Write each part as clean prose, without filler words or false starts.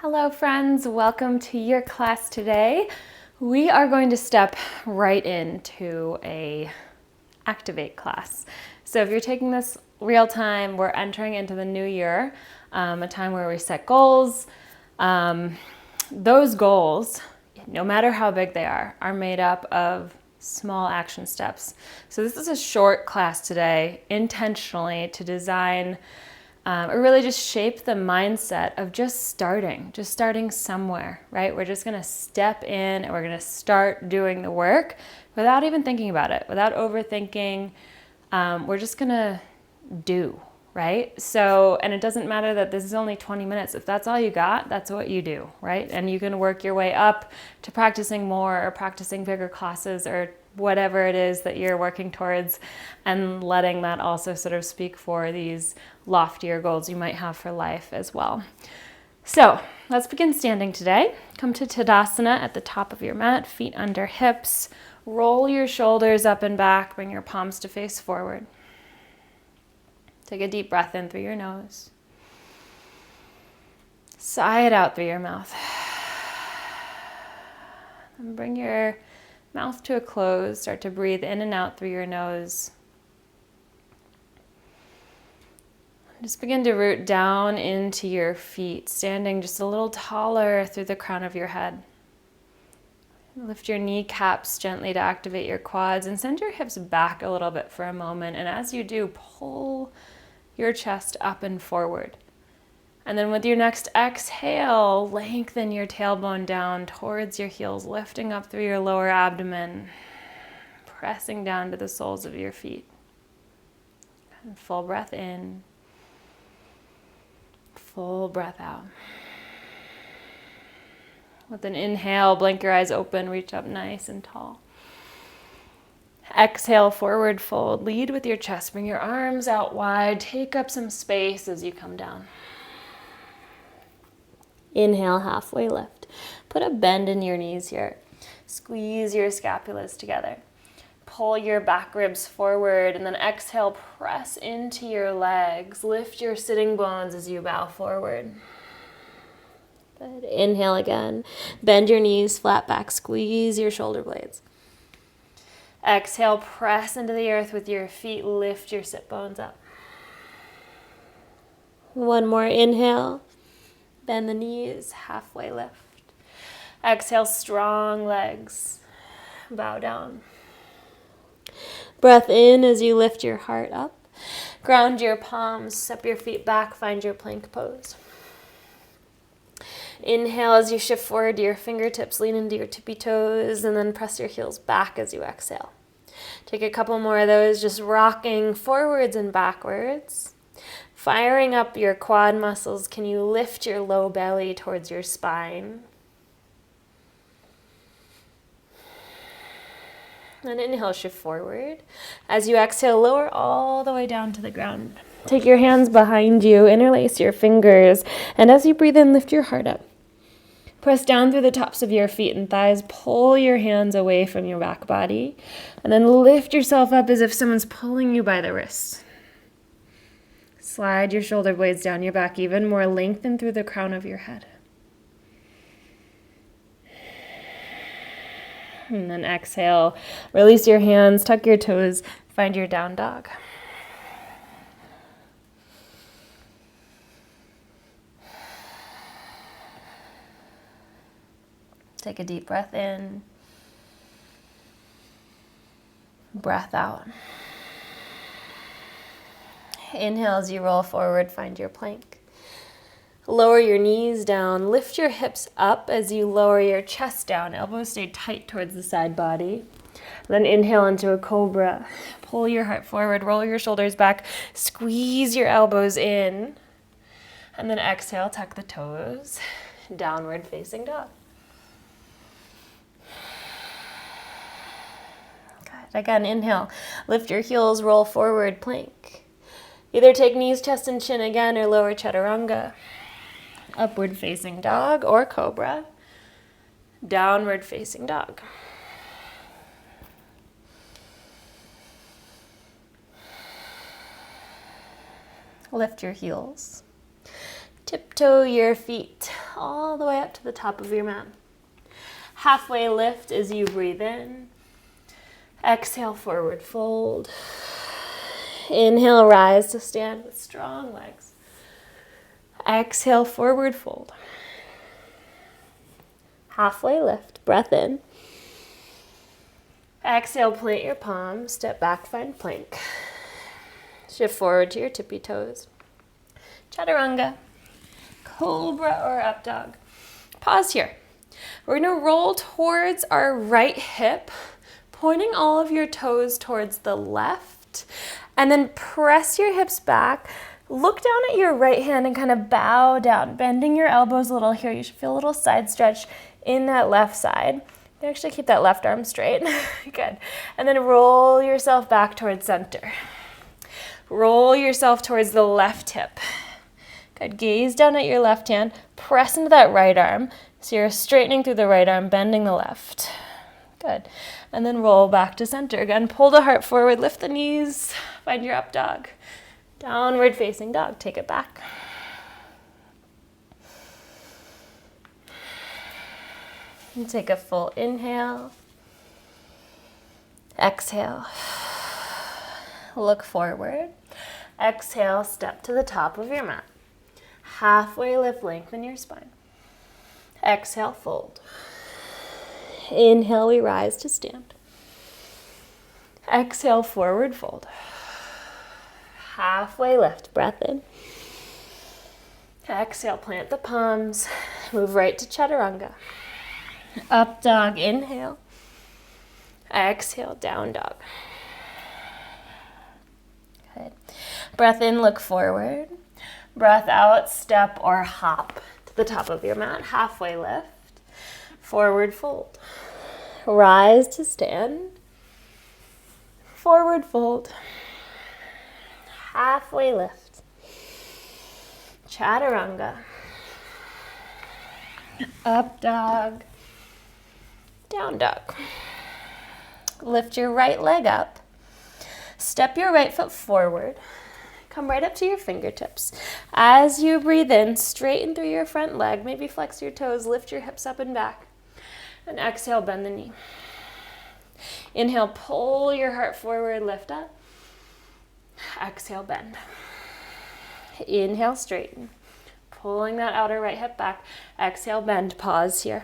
Hello friends, welcome to your class today. We are going to step right into a activate class. So if you're taking this real time, we're entering into the new year, a time where we set goals. Those goals, no matter how big they are made up of small action steps. So this is a short class today, intentionally to design or really just shape the mindset of just starting somewhere, right? We're just gonna step in and we're gonna start doing the work without even thinking about it, without overthinking. We're just gonna do, right? So, and it doesn't matter that this is only 20 minutes. If that's all you got, that's what you do, right? And you can work your way up to practicing more or practicing bigger classes or whatever it is that you're working towards, and letting that also sort of speak for these loftier goals you might have for life as well. So let's begin standing today. Come to Tadasana at the top of your mat, feet under hips. Roll your shoulders up and back, bring your palms to face forward. Take a deep breath in through your nose. Sigh it out through your mouth. And bring your mouth to a close. Start to breathe in and out through your nose. Just begin to root down into your feet, standing just a little taller through the crown of your head. Lift your kneecaps gently to activate your quads and send your hips back a little bit for a moment. And as you do, pull your chest up and forward. And then with your next exhale, lengthen your tailbone down towards your heels, lifting up through your lower abdomen, pressing down to the soles of your feet. And full breath in, full breath out. With an inhale, blink your eyes open, reach up nice and tall. Exhale, forward fold, lead with your chest, bring your arms out wide, take up some space as you come down. Inhale, halfway lift. Put a bend in your knees here. Squeeze your scapulas together. Pull your back ribs forward, and then exhale, press into your legs. Lift your sitting bones as you bow forward. Good. Inhale again. Bend your knees, flat back, squeeze your shoulder blades. Exhale, press into the earth with your feet, lift your sit bones up. One more inhale. Bend the knees, halfway lift. Exhale, strong legs. Bow down. Breath in as you lift your heart up. Ground your palms, step your feet back, find your plank pose. Inhale as you shift forward to your fingertips, lean into your tippy toes, and then press your heels back as you exhale. Take a couple more of those, just rocking forwards and backwards. Firing up your quad muscles, can you lift your low belly towards your spine? And inhale, shift forward. As you exhale, lower all the way down to the ground. Take your hands behind you, interlace your fingers, and as you breathe in, lift your heart up. Press down through the tops of your feet and thighs, pull your hands away from your back body, and then lift yourself up as if someone's pulling you by the wrists. Slide your shoulder blades down your back even more, lengthen through the crown of your head. And then exhale, release your hands, tuck your toes, find your down dog. Take a deep breath in, breath out. Inhale as you roll forward, find your plank. Lower your knees down, lift your hips up as you lower your chest down. Elbows stay tight towards the side body. Then inhale into a cobra. Pull your heart forward, roll your shoulders back, squeeze your elbows in. And then exhale, tuck the toes, downward facing dog. Good. Again, inhale, lift your heels, roll forward, plank. Either take knees, chest, and chin again, or lower chaturanga. Upward facing dog or cobra. Downward facing dog. Lift your heels. Tiptoe your feet all the way up to the top of your mat. Halfway lift as you breathe in. Exhale, forward fold. Inhale, rise to stand with strong legs. Exhale, forward fold. Halfway lift, breath in. Exhale, plant your palms, step back, find plank. Shift forward to your tippy toes. Chaturanga, cobra or up dog. Pause here. We're gonna roll towards our right hip, pointing all of your toes towards the left, and then press your hips back. Look down at your right hand and kind of bow down, bending your elbows a little here. You should feel a little side stretch in that left side. You actually keep that left arm straight. Good. And then roll yourself back towards center. Roll yourself towards the left hip. Good. Gaze down at your left hand. Press into that right arm. So you're straightening through the right arm, bending the left. Good. And then roll back to center. Again, pull the heart forward, lift the knees, find your up dog. Downward facing dog, take it back. And take a full inhale. Exhale. Look forward. Exhale, step to the top of your mat. Halfway lift, lengthen your spine. Exhale, fold. Inhale, we rise to stand. Exhale, forward fold. Halfway lift, breath in. Exhale, plant the palms. Move right to chaturanga. Up dog, inhale. Exhale, down dog. Good. Breath in, look forward. Breath out, step or hop to the top of your mat. Halfway lift. Forward fold. Rise to stand. Forward fold. Halfway lift. Chaturanga. Up dog. Down dog. Lift your right leg up. Step your right foot forward. Come right up to your fingertips. As you breathe in, straighten through your front leg. Maybe flex your toes, lift your hips up and back. And exhale, bend the knee. Inhale, pull your heart forward, lift up. Exhale, bend. Inhale, straighten. Pulling that outer right hip back. Exhale, bend, pause here.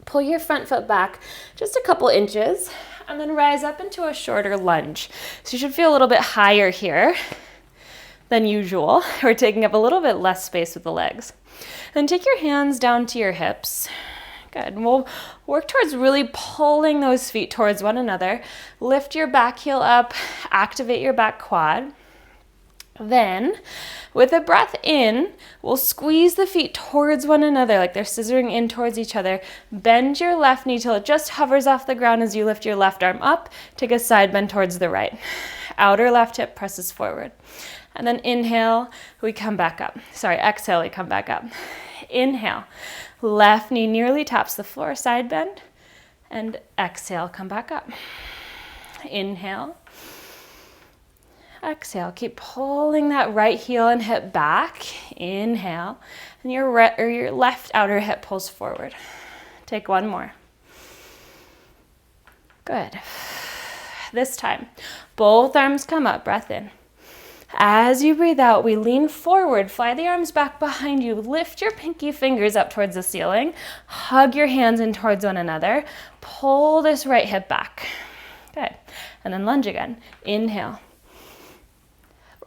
Pull your front foot back just a couple inches and then rise up into a shorter lunge. So you should feel a little bit higher here than usual. We're taking up a little bit less space with the legs. Then take your hands down to your hips. Good. And we'll work towards really pulling those feet towards one another. Lift your back heel up, activate your back quad. Then, with a breath in, we'll squeeze the feet towards one another like they're scissoring in towards each other. Bend your left knee till it just hovers off the ground as you lift your left arm up. Take a side bend towards the right. Outer left hip presses forward. And then inhale, we come back up. Exhale, we come back up. Inhale, left knee nearly taps the floor, side bend. And exhale, come back up. Inhale. Exhale, keep pulling that right heel and hip back. Inhale, and your left outer hip pulls forward. Take one more. Good. This time, both arms come up, breath in. As you breathe out, we lean forward, fly the arms back behind you, lift your pinky fingers up towards the ceiling, hug your hands in towards one another, pull this right hip back. Good. And then lunge again. Inhale.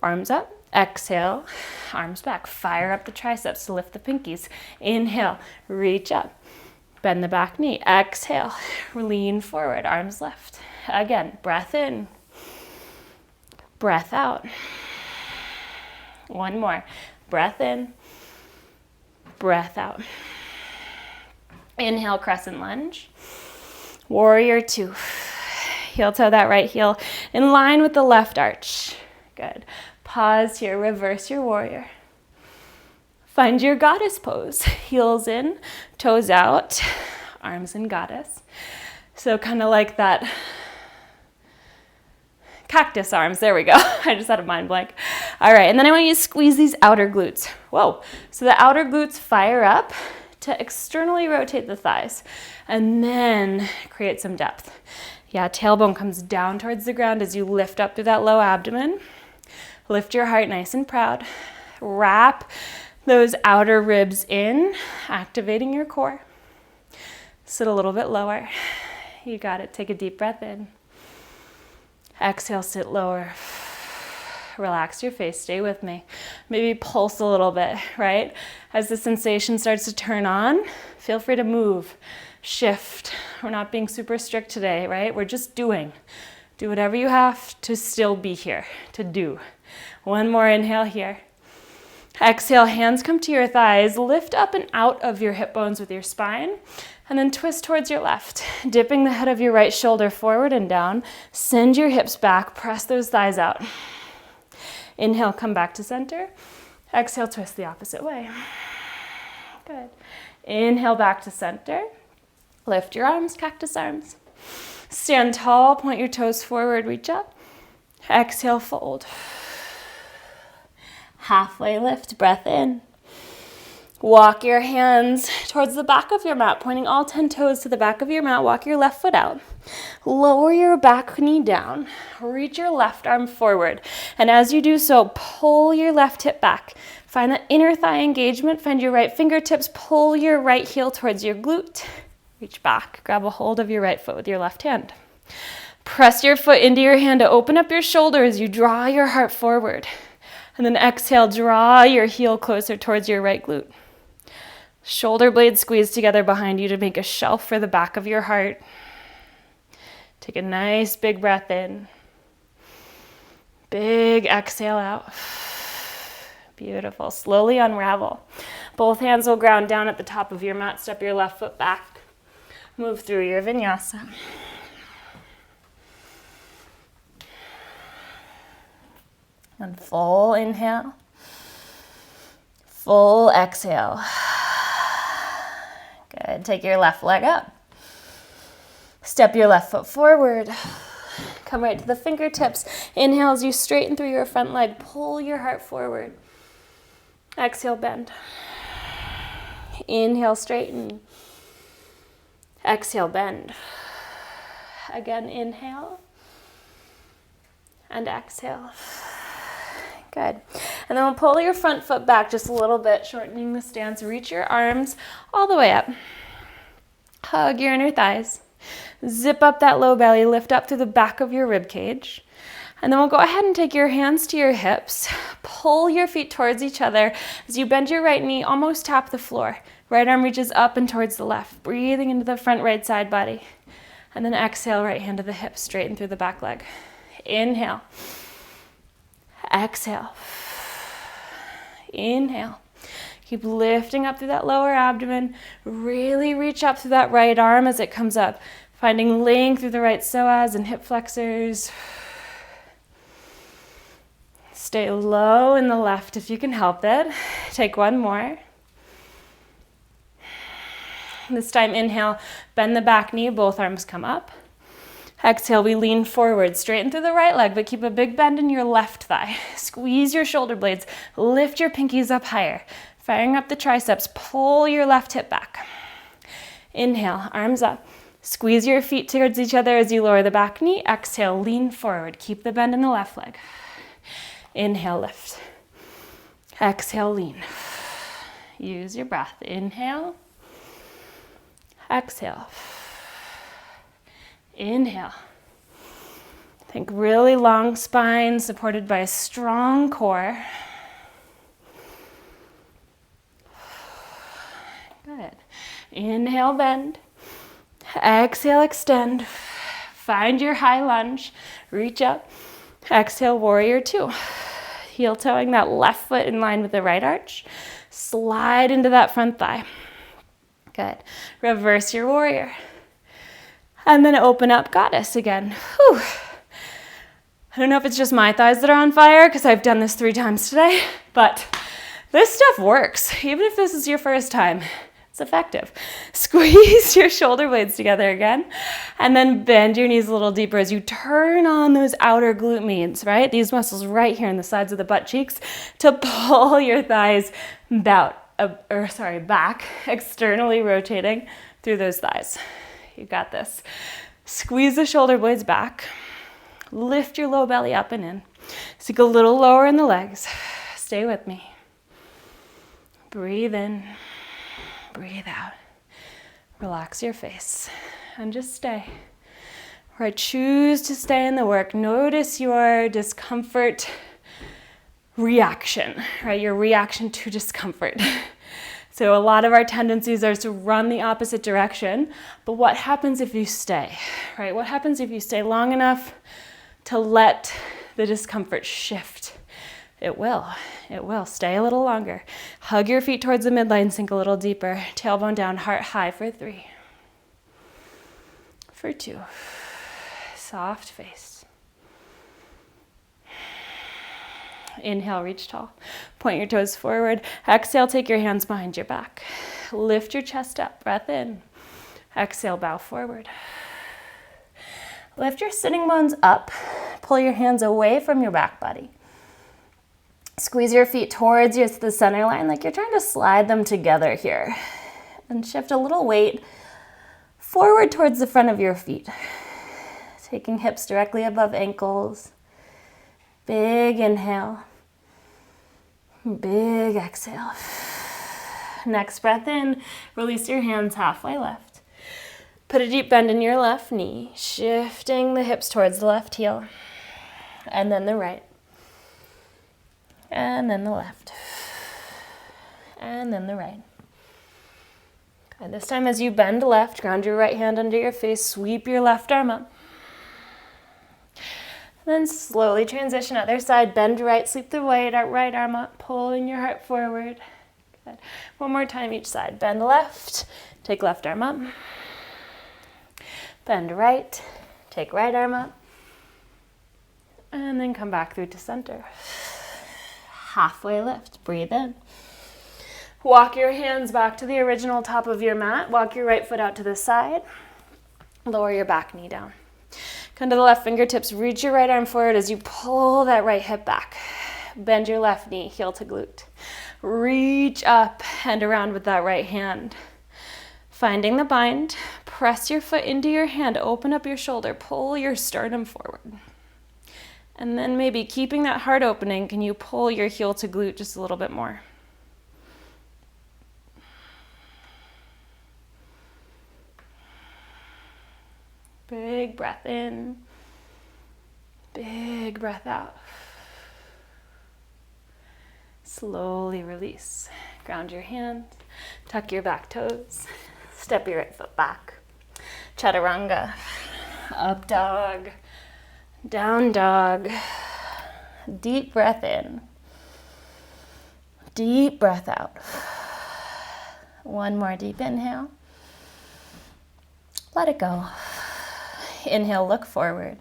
Arms up, exhale, arms back. Fire up the triceps to lift the pinkies. Inhale, reach up, bend the back knee. Exhale, lean forward, arms left. Again, breath in, breath out. One more, breath in, breath out. Inhale, crescent lunge. Warrior two. Heel toe that right heel in line with the left arch. Good. Pause here, reverse your warrior. Find your goddess pose. Heels in, toes out, arms in goddess. So kind of like that Cactus arms, there we go. I just had a mind blank. All right, and then I want you to squeeze these outer glutes. Whoa, so the outer glutes fire up to externally rotate the thighs and then create some depth. Yeah, tailbone comes down towards the ground as you lift up through that low abdomen. Lift your heart nice and proud. Wrap those outer ribs in, activating your core. Sit a little bit lower. You got it. Take a deep breath in. Exhale, sit lower. Relax your face. Stay with me. Maybe pulse a little bit, right? As the sensation starts to turn on, feel free to move, shift. We're not being super strict today, right? We're just doing. Do whatever you have to still be here, to do. One more inhale here. Exhale, hands come to your thighs. Lift up and out of your hip bones with your spine. And then twist towards your left, dipping the head of your right shoulder forward and down. Send your hips back, press those thighs out. Inhale, come back to center. Exhale, twist the opposite way. Good. Inhale, back to center. Lift your arms, cactus arms. Stand tall, point your toes forward, reach up. Exhale, fold. Halfway lift, breath in. Walk your hands towards the back of your mat, pointing all 10 toes to the back of your mat. Walk your left foot out. Lower your back knee down. Reach your left arm forward. And as you do so, pull your left hip back. Find that inner thigh engagement. Find your right fingertips. Pull your right heel towards your glute. Reach back. Grab a hold of your right foot with your left hand. Press your foot into your hand to open up your shoulder as you draw your heart forward. And then exhale, draw your heel closer towards your right glute. Shoulder blades squeeze together behind you to make a shelf for the back of your heart. Take a nice big breath in. Big exhale out. Beautiful. Slowly unravel. Both hands will ground down at the top of your mat. Step your left foot back. Move through your vinyasa. And full inhale. Full exhale. Good. Take your left leg up. Step your left foot forward. Come right to the fingertips. Inhale as you straighten through your front leg. Pull your heart forward. Exhale, bend. Inhale, straighten. Exhale, bend. Again, inhale. And exhale. Good. And then we'll pull your front foot back just a little bit, shortening the stance. Reach your arms all the way up. Hug your inner thighs. Zip up that low belly. Lift up through the back of your rib cage. And then we'll go ahead and take your hands to your hips. Pull your feet towards each other. As you bend your right knee, almost tap the floor. Right arm reaches up and towards the left. Breathing into the front right side body. And then exhale, right hand to the hip, straighten through the back leg. Inhale. Exhale. Inhale. Keep lifting up through that lower abdomen. Really reach up through that right arm as it comes up. Finding length through the right psoas and hip flexors. Stay low in the left if you can help it. Take one more. This time, inhale, bend the back knee, both arms come up. Exhale, we lean forward, straighten through the right leg, but keep a big bend in your left thigh. Squeeze your shoulder blades, lift your pinkies up higher. Firing up the triceps, pull your left hip back. Inhale, arms up. Squeeze your feet towards each other as you lower the back knee. Exhale, lean forward. Keep the bend in the left leg. Inhale, lift. Exhale, lean. Use your breath. Inhale. Exhale. Inhale. Think really long spine supported by a strong core. Good. Inhale, bend. Exhale, extend. Find your high lunge. Reach up. Exhale, warrior two. Heel toeing that left foot in line with the right arch. Slide into that front thigh. Good. Reverse your warrior. And then open up goddess again. Whew. I don't know if it's just my thighs that are on fire because I've done this 3 times today, but this stuff works. Even if this is your first time, It's effective. Squeeze your shoulder blades together again, and then bend your knees a little deeper as you turn on those outer glute means, right? These muscles right here in the sides of the butt cheeks to pull your thighs back, externally rotating through those thighs. You got this. Squeeze the shoulder blades back. Lift your low belly up and in. Sink a little lower in the legs. Stay with me. Breathe in. Breathe out. Relax your face and just stay. Right, choose to stay in the work. Notice your discomfort reaction, right? Your reaction to discomfort. So a lot of our tendencies are to run the opposite direction, but what happens if you stay, right? What happens if you stay long enough to let the discomfort shift? It will. Stay a little longer. Hug your feet towards the midline, sink a little deeper. Tailbone down, heart high for 3. For 2. Soft face. Inhale, reach tall. Point your toes forward. Exhale, take your hands behind your back. Lift your chest up, breath in. Exhale, bow forward. Lift your sitting bones up. Pull your hands away from your back body. Squeeze your feet towards the center line like you're trying to slide them together here. And shift a little weight forward towards the front of your feet. Taking hips directly above ankles. Big inhale. Big exhale. Next breath in, release your hands halfway left. Put a deep bend in your left knee, shifting the hips towards the left heel. And then the right. And then the left. And then the right. And this time as you bend left, ground your right hand under your face, sweep your left arm up. Then slowly transition other side, bend right, sweep the right arm up, pulling your heart forward. Good. One more time each side. Bend left, take left arm up. Bend right, take right arm up. And then come back through to center. Halfway lift, breathe in. Walk your hands back to the original top of your mat. Walk your right foot out to the side. Lower your back knee down. Come to the left fingertips, reach your right arm forward as you pull that right hip back. Bend your left knee, heel to glute. Reach up and around with that right hand. Finding the bind, press your foot into your hand, open up your shoulder, pull your sternum forward. And then maybe keeping that heart opening, can you pull your heel to glute just a little bit more? Big breath in, big breath out. Slowly release. Ground your hands, tuck your back toes, step your right foot back. Chaturanga, up dog, down dog. Deep breath in, deep breath out. One more deep inhale. Let it go. Inhale, look forward.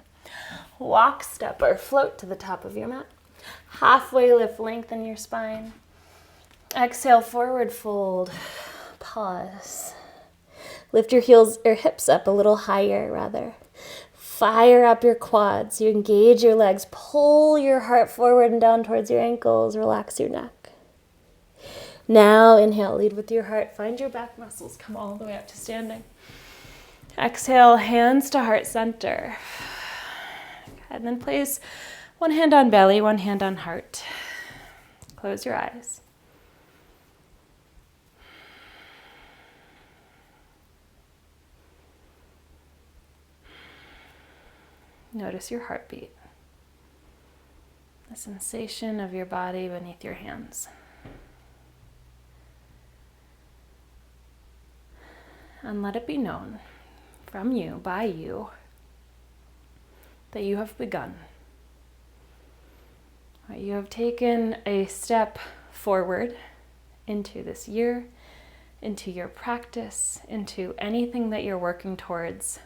Walk, step, or float to the top of your mat. Halfway lift, lengthen your spine. Exhale, forward fold. Pause. Lift your heels or hips up a little higher, rather. Fire up your quads. You engage your legs. Pull your heart forward and down towards your ankles. Relax your neck. Now, inhale, lead with your heart. Find your back muscles. Come all the way up to standing. Exhale, hands to heart center. And then place one hand on belly, one hand on heart. Close your eyes. Notice your heartbeat, the sensation of your body beneath your hands. And let it be known from you, by you, that you have begun. You have taken a step forward into this year, into your practice, into anything that you're working towards.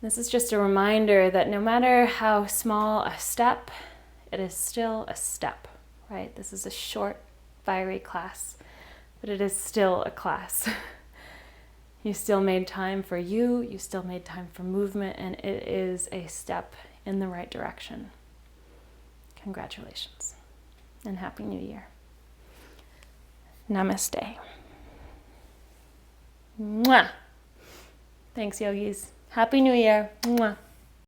This is just a reminder that no matter how small a step, it is still a step, right? This is a short, fiery class, but it is still a class. You still made time for you still made time for movement, and it is a step in the right direction. Congratulations, and Happy New Year. Namaste. Mwah. Thanks, yogis. Happy New Year. Mwah.